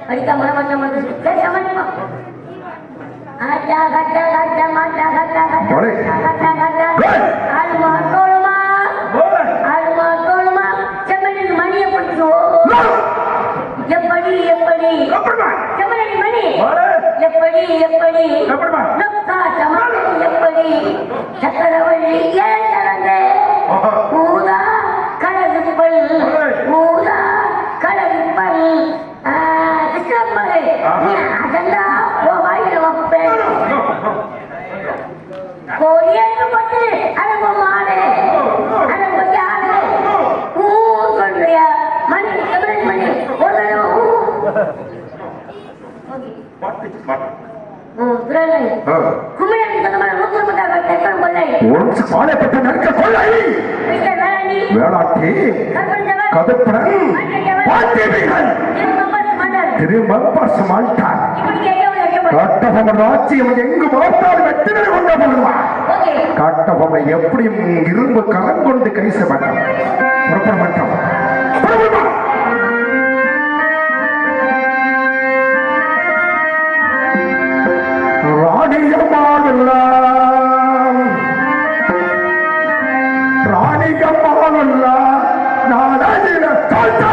படிக்க மரம் ஆட்டா கட்ட கட்ட மாட்டா கட்ட கட்ட ஆளுமா தோளுமா ஆளுமா தோளுமா செம்மணி மணியை பிடிச்சிருவோம் எப்படி எப்படி செம்மணி மணி எப்படி எப்படி நொக்கா சமணி எப்படி சக்கரவள்ளி ஏன் தரங்க ஊதா கலகுப்பல் ஊதா கலகுப்பல் கிருஷ்ணப்பல் அதெல்லாம் வாயில வைப்பேன் கோழியன்னு போட்டு அடங்கு மாடு அடங்கு யாரு சொல்றியா மணி செம்மணி மணி ஒரு எப்படியும் இரும்பு கரம் கொண்டு கைச மாட்டான் புறப்பட மாட்டான் ராணிகம்மாவல்லா நாராயண காட்டா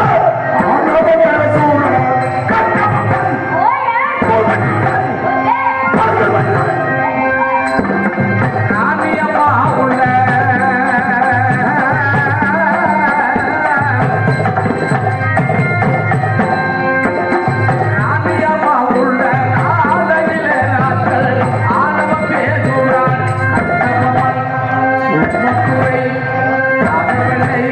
ஆனவ பேசூர கட்டமகன் ராணியம்மா உள்ள ராணியம்மா உள்ள ஆதலில நாட்கள் ஆனவ பேசூரான் கட்டமகன் உம்மக்குறை காதலை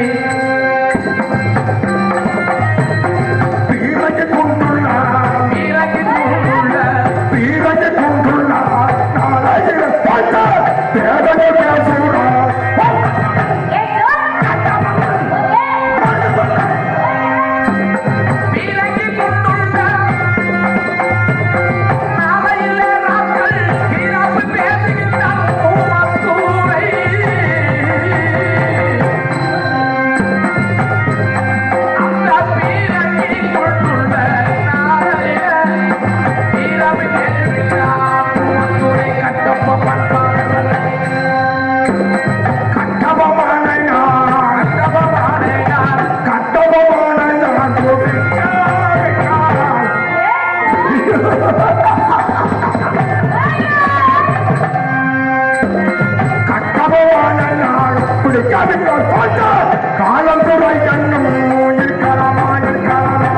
பிடிக்காவிட்டால் தோற்ற காலம் துறை கண்ணும் இருக்கலாமா இருக்கலாமா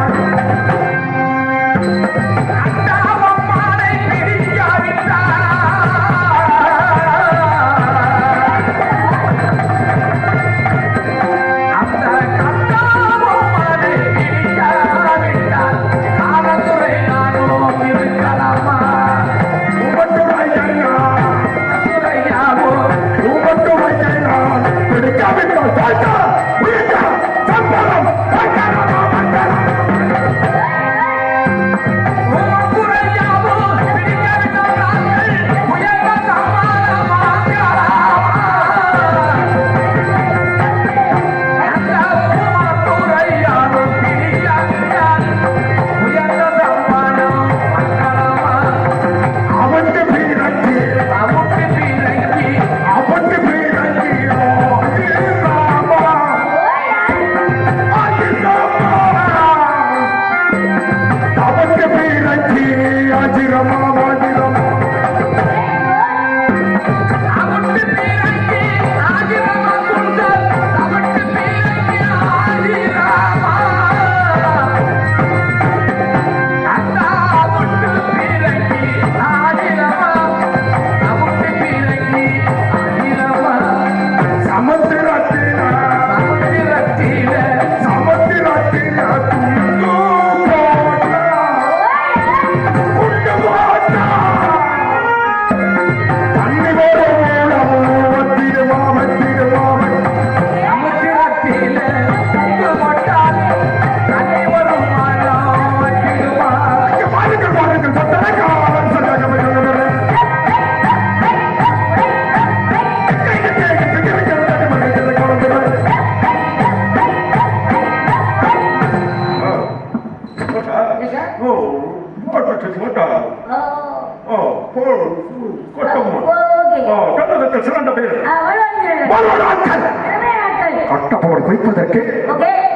கட்டப்போடு குளிப்பதற்கு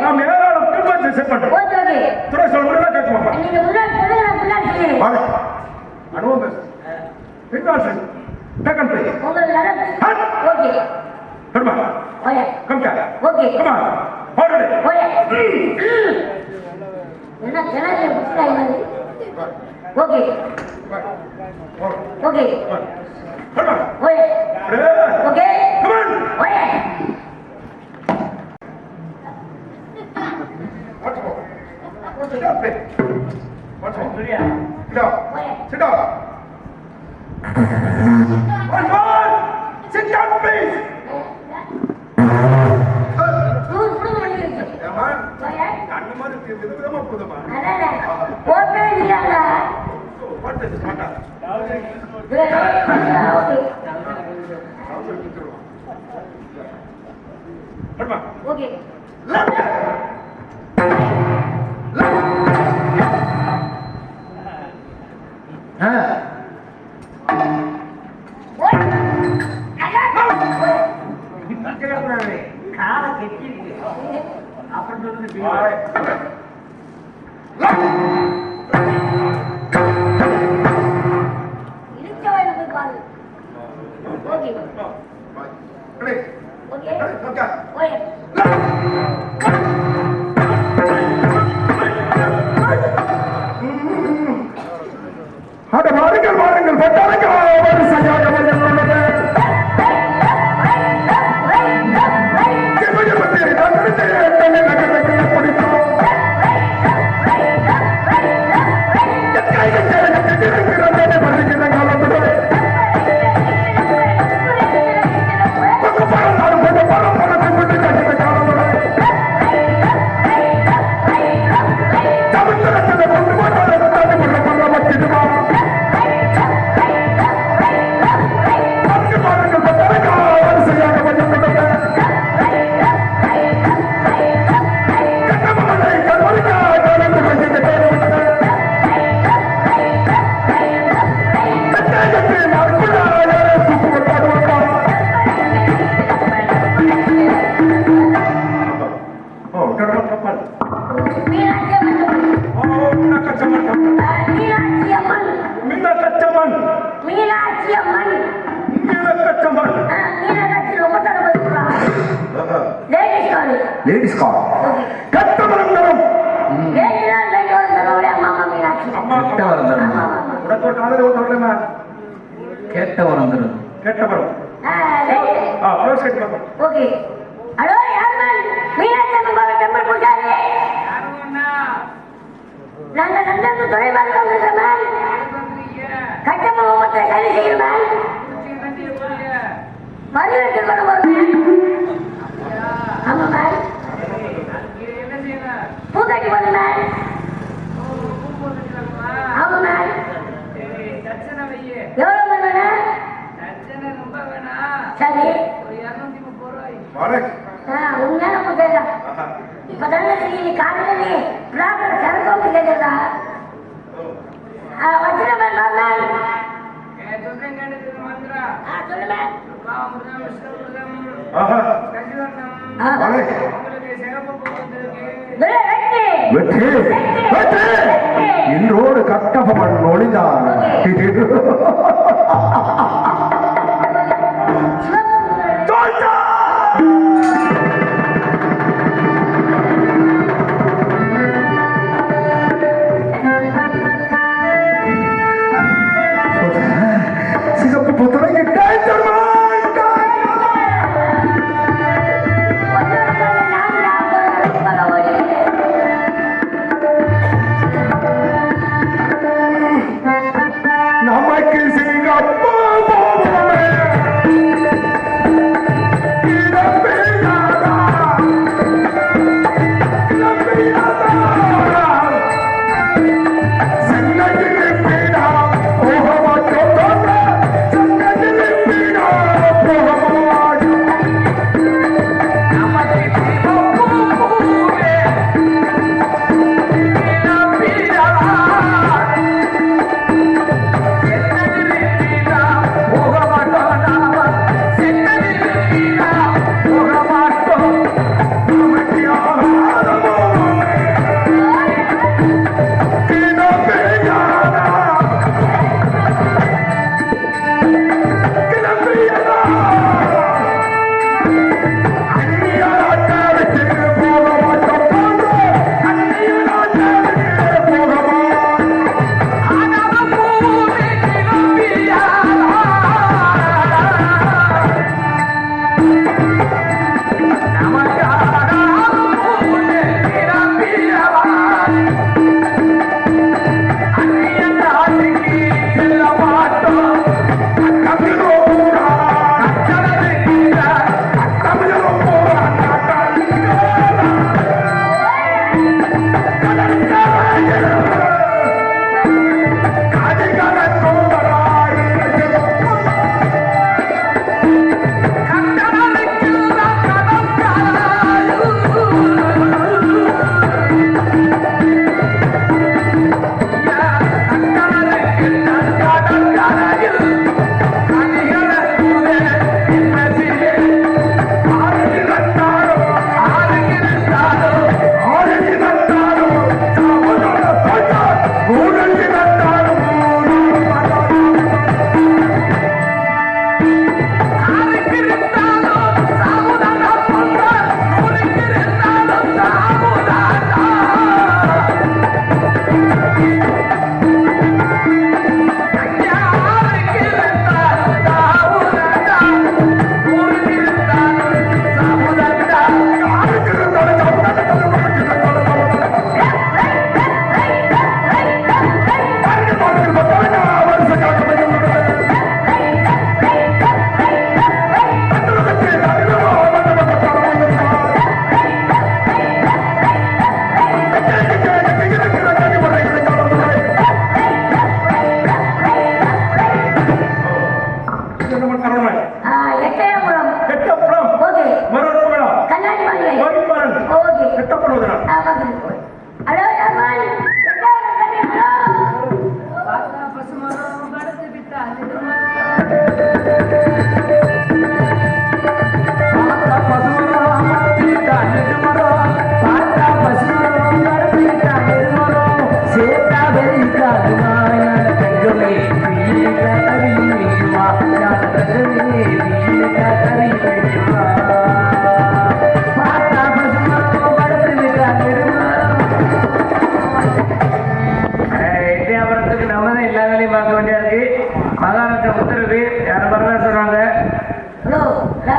நாம் ஏராளம் திருமணத்தை செய்யப்பட்டோம். துறை சொல்ல கேட்குமா அனுபவம் பேசு பின்னால் செய் டக்கன் பேசு Come on. Oh yeah. Come on. Okay. Come on. Hold it. Oh yeah. என்ன ஜனாதிபதி புடிச்சாங்க okay okay Come on. Okay okay Come on. Okay Watch out. Sit down, please. Watch out. Sit down. Sit down. One more. Sit down, please. அந்த மாதிரி விதமா போதுமா போட்டே இல்லையாடா what is ஸ்மார்ட்டா ஓகே கால கெட்டி அப்புறம் சொல்லுங்க இழுச்சவாயில போய் பாரு ஓகே ஓகே ஓகே அட வாருங்கள் வாருங்கள் பட்டாளங்கள் வரிசையாக வந்துள்ளது லேடிஸ் கார் ஓகே கட்டபரம் தரும் வேண்டுதான் வேண்டுவோம் தரோட மாமா மீனாட்சி கெட்ட வரம் தரும் ஆமா, ஆமா. உனக்கு ஒரு காதல் ஒன்று வரலமா கேட்ட வரம் தரும் கட்டபரம் ரெண்டு. க்ளோஸ் கட் பண்ணு ஓகே ஹலோ யார் மேம் மீனாட்சி அம்மன் கோவில் டெம்பிள் பூஜாரி நாங்க நந்தந்து துறைவாக வந்திருக்கோம் மேம் கட்டம ஹோமத்தை கைது செய்யணும் மேம் மறுவீட்டு கொண்டு போறோம் மேம் ஆமா மேம் பூக்காட்டி போதும் மேம் ஆமா மேம் எவ்வளவு மேம் வேணும் சரி உண்மையான முட்டா இப்பதானே தெரியும் நீ காலையில நீ பிளாக்ல சரக்கு கேட்கறதா வச்சுட மேம் சொல்லுங்க வெற்றி வெற்றி இன்றோடு கட்டபொம்மன் நொழிந்தான் சிகப்பு புத்தரைக்கு நமக்கு சிங்கப்பூர்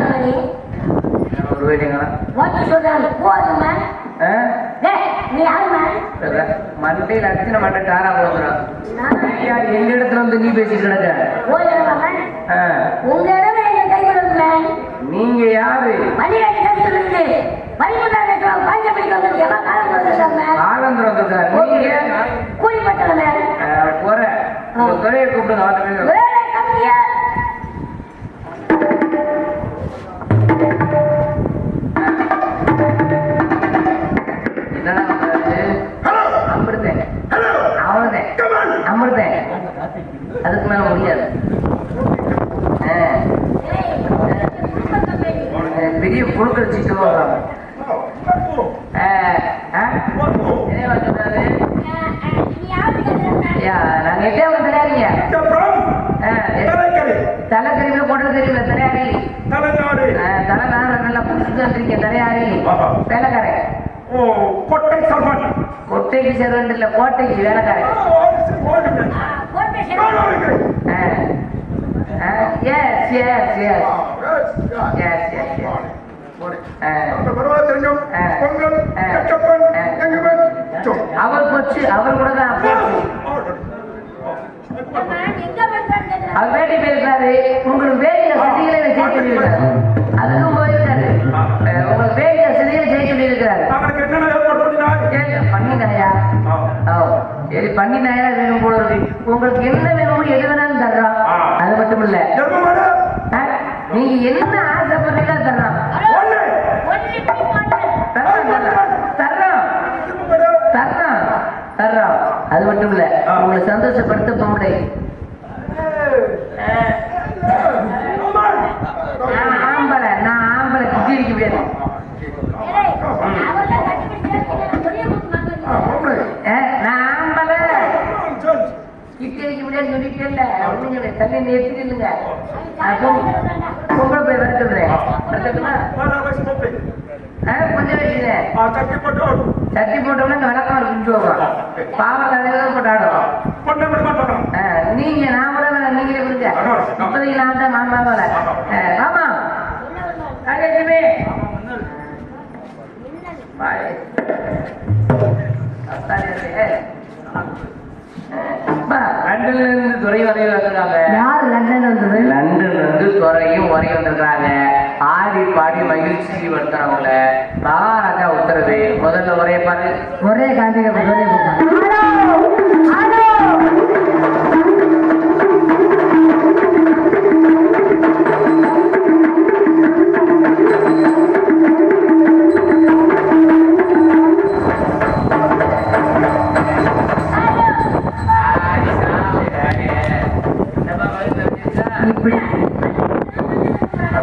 மணி ஒரு வேலைங்களா வாட்சி சொல்றாங்க போதுமா நீ யாருமா மண்டையில் அடிச்சு நம்ம டாரா போகிறோம் நான் எங்க இடத்துல வந்து நீ பேசிட்டு கிடக்க போயிடலாமா உங்க இடமே எங்க கை கொடுக்கல நீங்க யாரு மணியாட்டி கை சொல்லுங்க மணிமுட்டாங்க பாஞ்ச படிக்க வந்து எவ்வளவு காலம் கொடுத்துருக்காங்க ஆனந்தர் வந்திருக்காரு நீங்க கூலி பட்டவங்க போற துறையை கூப்பிடுங்க அவர்கிட்ட பேசுறேன். வேலை கம்மியா என்னடா பண்றாரு? அமிர்தேன் அவ்வளவுதான் அமிர்தேன் அதுக்கு மேல முடியாது பெரிய புழுக்கள் சிட்டு போடுறாங்க நாங்க எட்டாவது தலையாரிங்க தலைக்கறியில போட்டது தெரியல தலையாரி தலை நான் நல்லா புடிச்சுட்டு வந்துருக்கீங்க தலையாரி வேலைக்காரன் கொட்டைக்கு சேர்வன் இல்ல கோட்டைக்கு வேலைக்காரன் yes yes yes yes yes அவர் போச்சு அவர் கூட தான் போச்சு அவர் வேட்டி போயிருக்காரு உங்களுக்கு வேண்டிய வசதிகளை ஜெயிச்சு சொல்லியிருக்காரு அதுக்கும் போயிருக்காரு உங்களுக்கு வேண்டிய வசதிகளை ஜெயிச்சு சொல்லியிருக்காரு பண்ணினாயா சரி பண்ணினாயா வேணும் போல இருக்கு உங்களுக்கு என்ன வேணுமோ எது வேணாலும் தர்றோம் அது மட்டும் இல்ல நீங்க என்ன ஆசைப்படுறீங்களோ தர்றோம் தர்றோம் அது மட்டும் இல்ல உங்களை சந்தோஷப்படுத்த பொம்பளை நான் ஆம்பளை குட்டி அடிக்க முடியாது நான் ஆம்பளை கிட்டி அடிக்க முடியாது சொல்லிட்டே இல்ல ஒண்ணுங்க தண்ணி நிறுத்திட்டு இல்லைங்க பொம்பளை போய் வர சொல்றேன் கொஞ்சம் வச்சுங்க சட்டி போட்டோம்னா விளக்கம் குஞ்சுவோம் பாவ தலையில போட்டாடும் நீங்க நான் கூட வேணாம் நீங்களே கொடுங்க இப்போதைக்கு நான் தான் மாமா போல மாமா காலேஜுமே லண்டன்ல இருந்து துறை வரையும் வந்திருக்காங்க யார் லண்டன் வந்தது லண்டன்ல இருந்து துறையும் வரையும் வந்திருக்காங்க ஆடி பாடி மகிழ்ச்சி வருத்தவங்கள மகாராஜா உத்தரவு முதல்ல ஒரே பாரு ஒரே காந்திக ஒரே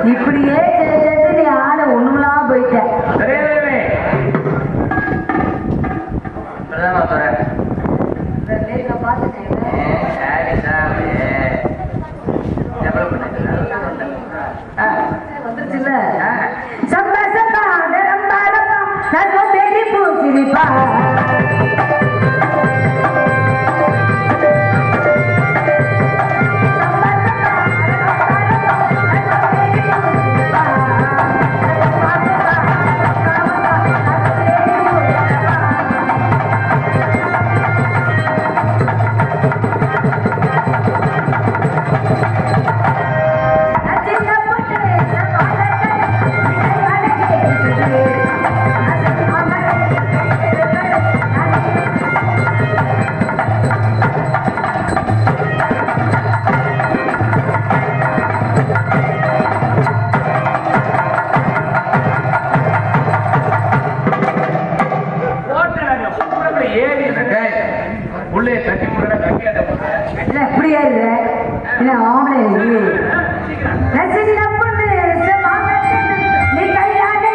இப்படியே நீ ஆளை ஒண்ணுலாம் போயிட்ட வந்துருச்சுல்ல சம்பா சம்பா ரம்பா ரம்பா நான் பேரி பூசிரிப்பா உள்ளே கட்டி போட கட்டியாட்ட இல்ல இப்படியா இல்ல ஆம்பளை நீ கையாட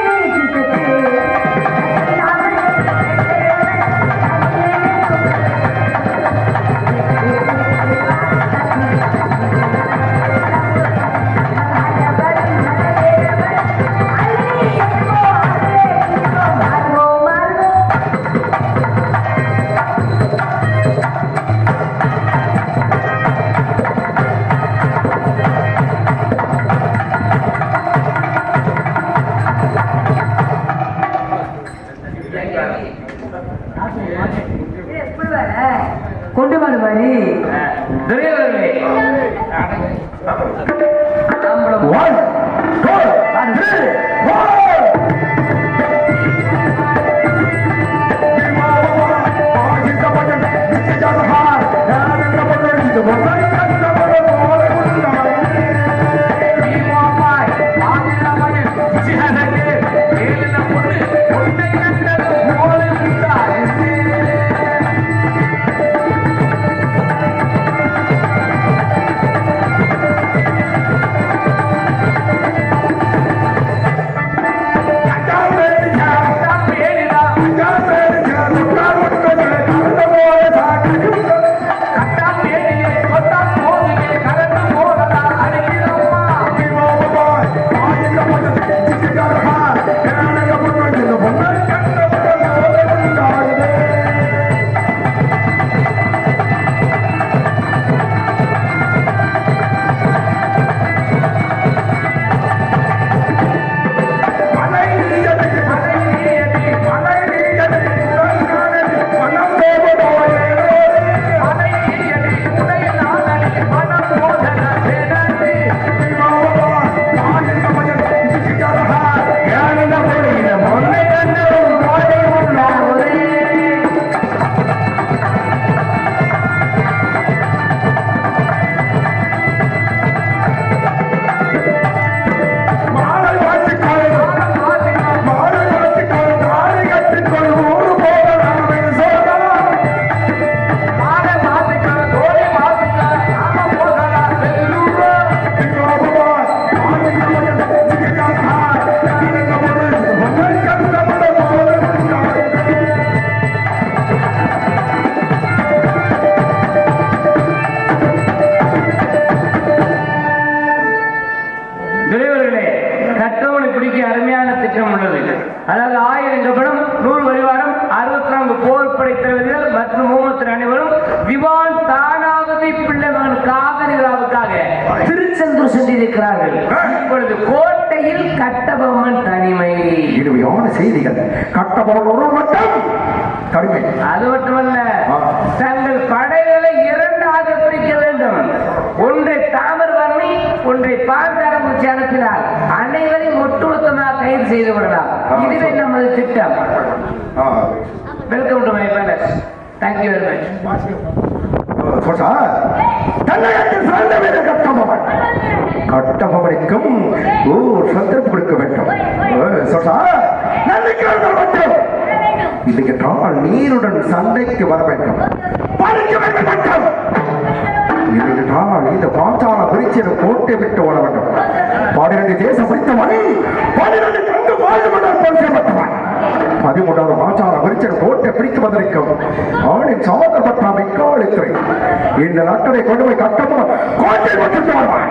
மாடு மாதிரி துரையவர்களே One, two, and three, four. அதாவது 1000 படம் 100 வரிவாரம் 64 போர் படைத்தலைவர்கள் மற்றும் மூவத்தர் அனைவரும் திவான் தானாவதி பிள்ளைமகன் காவிரி விழாவுக்காக திருச்செந்தூர் சென்றிருக்கிறார்கள். இப்பொழுது கோட்டையில் கட்டபொம்மன் தனிமை. இனிமையான செய்திகள். கட்டபொம்மன் ஒரு மட்டும் தனிமை. அது மட்டுமல்ல, தங்கள் படைகளை இரண்டாக பிரிக்க வேண்டும். ஒன்றை தாமிரபரணி, ஒன்றை பாஞ்சாலங்குறிச்சி அனுப்பினார். அனைவரையும் ஒட்டுமொத்தமாக கைது செய்து விடலாம். இதுவே நமது திட்டம். Welcome to my palace. Thank you very much. கட்டபொம்மனுக்கும் சந்தர்ப்பம் கொடுக்க வேண்டும். இல்லையென்றால் நீருடன் சண்டைக்கு வர வேண்டும். இல்லையென்றால் இந்த பாஞ்சால குறிச்சியை கோட்டை விட்டு ஓட வேண்டும். 12 தேசம் பிடித்தவன் 12 கண்டு வாழ்வுடன் பொருத்தப்பட்டவன். 13வது பாஞ்சால குறிச்சியை கோட்டை பிடித்து வந்திருக்கும் அவனின் சகோதரப்பட்ட மிக்காளித்துறை இந்த நாட்டை கொண்டு போய் கட்டபொம்மன் கோட்டை விட்டு வருவான்.